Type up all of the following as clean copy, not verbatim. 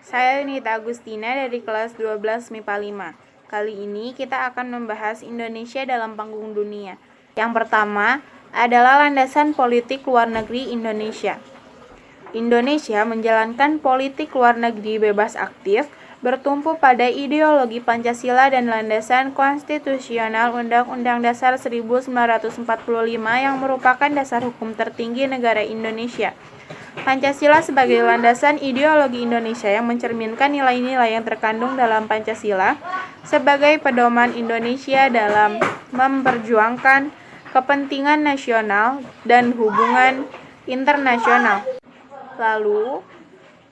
Saya Nita Agustina dari kelas 12 MIPA 5. Kali ini kita akan membahas Indonesia dalam panggung dunia. Yang pertama adalah landasan politik luar negeri Indonesia. Indonesia menjalankan politik luar negeri bebas aktif, bertumpu pada ideologi Pancasila dan landasan konstitusional Undang-Undang Dasar 1945 yang merupakan dasar hukum tertinggi negara Indonesia. Pancasila sebagai landasan ideologi Indonesia yang mencerminkan nilai-nilai yang terkandung dalam Pancasila sebagai pedoman Indonesia dalam memperjuangkan kepentingan nasional dan hubungan internasional. Lalu,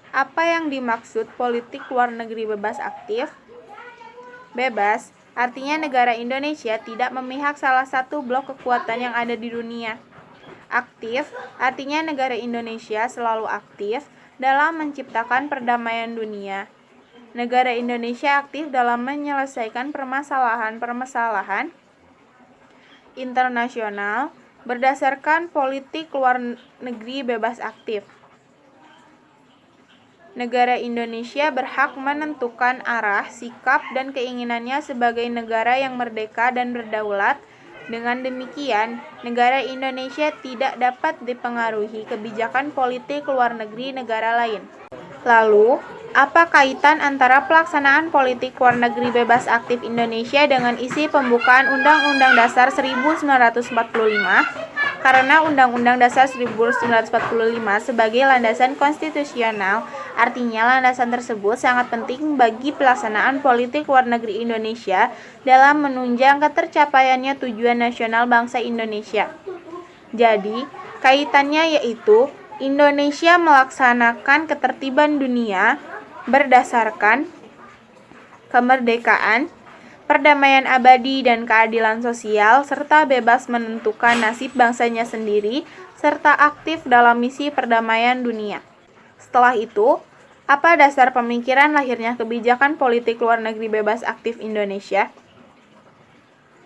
apa yang dimaksud politik luar negeri bebas aktif? Bebas artinya negara Indonesia tidak memihak salah satu blok kekuatan yang ada di dunia. Aktif artinya negara Indonesia selalu aktif dalam menciptakan perdamaian dunia. Negara Indonesia aktif dalam menyelesaikan permasalahan internasional berdasarkan politik luar negeri bebas aktif. Negara Indonesia berhak menentukan arah, sikap, dan keinginannya sebagai negara yang merdeka dan berdaulat. Dengan demikian, negara Indonesia tidak dapat dipengaruhi kebijakan politik luar negeri negara lain. Lalu, apa kaitan antara pelaksanaan politik luar negeri bebas aktif Indonesia dengan isi pembukaan Undang-Undang Dasar 1945? Karena Undang-Undang Dasar 1945 sebagai landasan konstitusional, artinya landasan tersebut sangat penting bagi pelaksanaan politik luar negeri Indonesia dalam menunjang ketercapaiannya tujuan nasional bangsa Indonesia. Jadi, kaitannya yaitu Indonesia melaksanakan ketertiban dunia berdasarkan kemerdekaan, perdamaian abadi dan keadilan sosial, serta bebas menentukan nasib bangsanya sendiri, serta aktif dalam misi perdamaian dunia. Setelah itu, apa dasar pemikiran lahirnya kebijakan politik luar negeri bebas aktif Indonesia?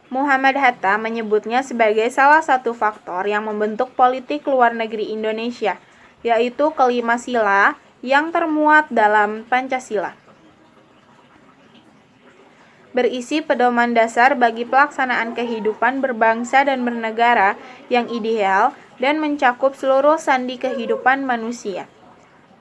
Muhammad Hatta menyebutnya sebagai salah satu faktor yang membentuk politik luar negeri Indonesia, yaitu kelima sila yang termuat dalam Pancasila. Berisi pedoman dasar bagi pelaksanaan kehidupan berbangsa dan bernegara yang ideal dan mencakup seluruh sandi kehidupan manusia.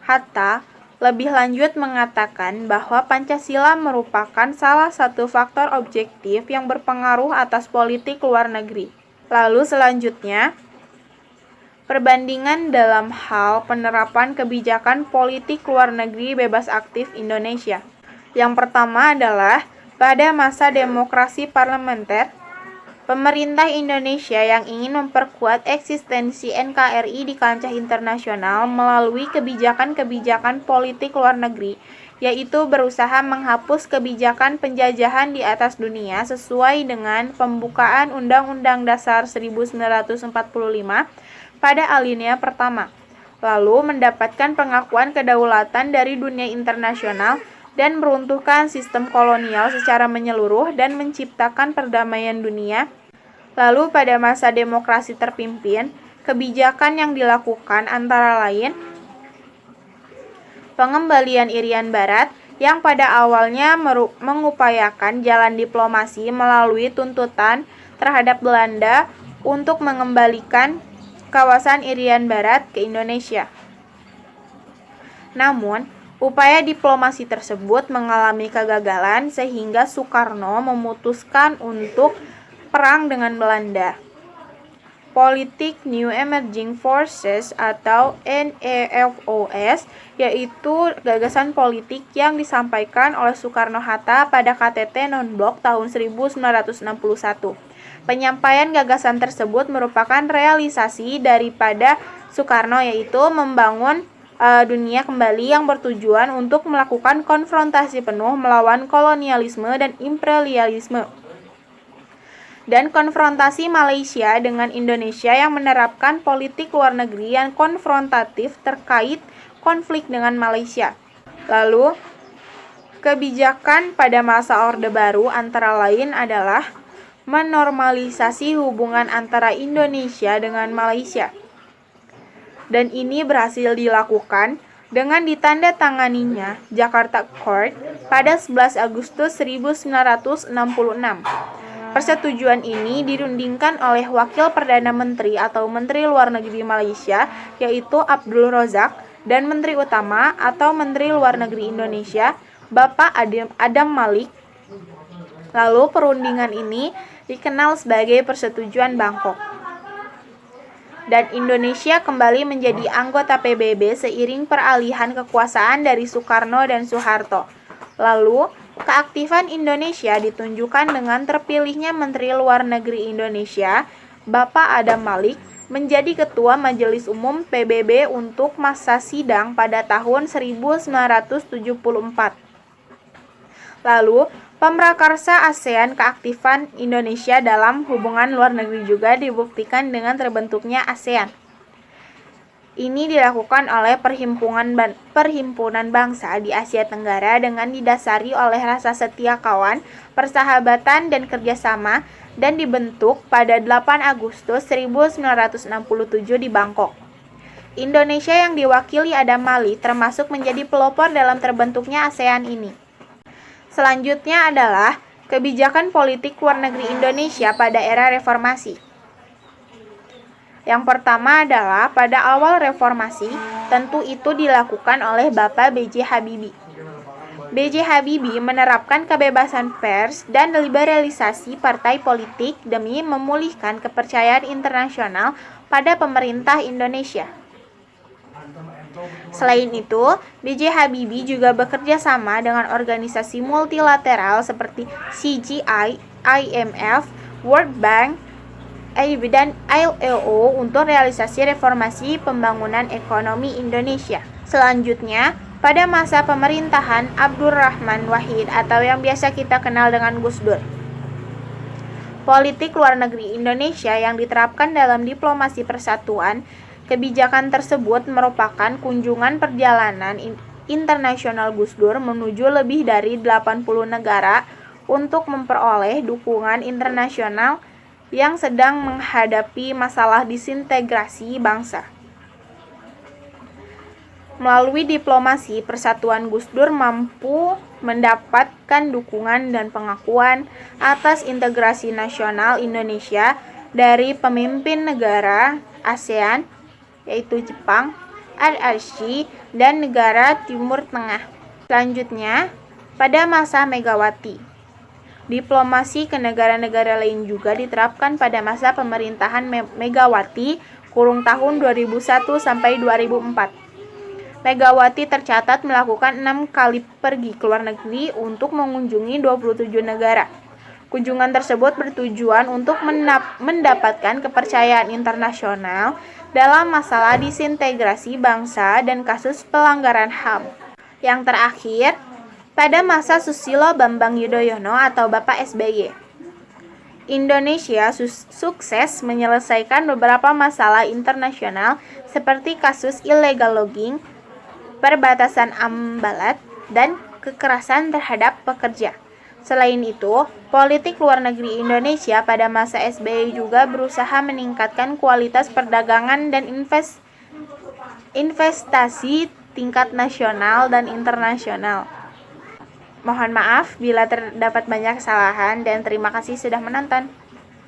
Hatta lebih lanjut mengatakan bahwa Pancasila merupakan salah satu faktor objektif yang berpengaruh atas politik luar negeri. Lalu selanjutnya, perbandingan dalam hal penerapan kebijakan politik luar negeri bebas aktif Indonesia. Yang pertama adalah pada masa demokrasi parlementer, pemerintah Indonesia yang ingin memperkuat eksistensi NKRI di kancah internasional melalui kebijakan-kebijakan politik luar negeri, yaitu berusaha menghapus kebijakan penjajahan di atas dunia sesuai dengan pembukaan Undang-Undang Dasar 1945 pada alinea pertama, lalu mendapatkan pengakuan kedaulatan dari dunia internasional dan meruntuhkan sistem kolonial secara menyeluruh dan menciptakan perdamaian dunia. Lalu pada masa demokrasi terpimpin, kebijakan yang dilakukan antara lain pengembalian Irian Barat yang pada awalnya mengupayakan jalan diplomasi melalui tuntutan terhadap Belanda untuk mengembalikan kawasan Irian Barat ke Indonesia. Namun, upaya diplomasi tersebut mengalami kegagalan sehingga Soekarno memutuskan untuk perang dengan Belanda. Politik New Emerging Forces atau NEFOS yaitu gagasan politik yang disampaikan oleh Soekarno-Hatta pada KTT Non-Blok tahun 1961. Penyampaian gagasan tersebut merupakan realisasi daripada Soekarno yaitu membangun dunia kembali yang bertujuan untuk melakukan konfrontasi penuh melawan kolonialisme dan imperialisme. Dan konfrontasi Malaysia dengan Indonesia yang menerapkan politik luar negeri yang konfrontatif terkait konflik dengan Malaysia. Lalu, kebijakan pada masa Orde Baru antara lain adalah menormalisasi hubungan antara Indonesia dengan Malaysia. Dan ini berhasil dilakukan dengan ditandatanganinya Jakarta Accord pada 11 Agustus 1966. Persetujuan ini dirundingkan oleh Wakil Perdana Menteri atau Menteri Luar Negeri Malaysia, yaitu Abdul Razak, dan Menteri Utama atau Menteri Luar Negeri Indonesia, Bapak Adam Malik. Lalu perundingan ini dikenal sebagai Persetujuan Bangkok. Dan Indonesia kembali menjadi anggota PBB seiring peralihan kekuasaan dari Soekarno dan Soeharto. Lalu, keaktifan Indonesia ditunjukkan dengan terpilihnya Menteri Luar Negeri Indonesia, Bapak Adam Malik, menjadi Ketua Majelis Umum PBB untuk masa sidang pada tahun 1974. Lalu, pemrakarsa ASEAN keaktifan Indonesia dalam hubungan luar negeri juga dibuktikan dengan terbentuknya ASEAN. Ini dilakukan oleh perhimpunan bangsa di Asia Tenggara dengan didasari oleh rasa setia kawan, persahabatan, dan kerjasama, dan dibentuk pada 8 Agustus 1967 di Bangkok. Indonesia yang diwakili Adam Malik termasuk menjadi pelopor dalam terbentuknya ASEAN ini. Selanjutnya adalah kebijakan politik luar negeri Indonesia pada era reformasi. Yang pertama adalah pada awal reformasi, tentu itu dilakukan oleh Bapak B.J. Habibie. B.J. Habibie menerapkan kebebasan pers dan liberalisasi partai politik demi memulihkan kepercayaan internasional pada pemerintah Indonesia. Selain itu, B.J. Habibie juga bekerja sama dengan organisasi multilateral seperti CGI, IMF, World Bank, dan ILO untuk realisasi reformasi pembangunan ekonomi Indonesia. Selanjutnya, pada masa pemerintahan Abdurrahman Wahid atau yang biasa kita kenal dengan Gus Dur, politik luar negeri Indonesia yang diterapkan dalam diplomasi persatuan. Kebijakan tersebut merupakan kunjungan perjalanan internasional Gus Dur menuju lebih dari 80 negara untuk memperoleh dukungan internasional yang sedang menghadapi masalah disintegrasi bangsa. Melalui diplomasi persatuan, Gus Dur mampu mendapatkan dukungan dan pengakuan atas integrasi nasional Indonesia dari pemimpin negara ASEAN, yaitu Jepang, RRC, dan negara Timur Tengah. Selanjutnya, pada masa Megawati, diplomasi ke negara-negara lain juga diterapkan pada masa pemerintahan Megawati tahun 2001 sampai 2004. Megawati tercatat melakukan 6 kali pergi ke luar negeri untuk mengunjungi 27 negara. Kunjungan tersebut bertujuan untuk mendapatkan kepercayaan internasional dalam masalah disintegrasi bangsa dan kasus pelanggaran HAM. Yang terakhir, pada masa Susilo Bambang Yudhoyono atau Bapak SBY, Indonesia sukses menyelesaikan beberapa masalah internasional seperti kasus illegal logging, perbatasan Ambalat, dan kekerasan terhadap pekerja. Selain itu, politik luar negeri Indonesia pada masa SBY juga berusaha meningkatkan kualitas perdagangan dan investasi tingkat nasional dan internasional. Mohon maaf bila terdapat banyak kesalahan dan terima kasih sudah menonton.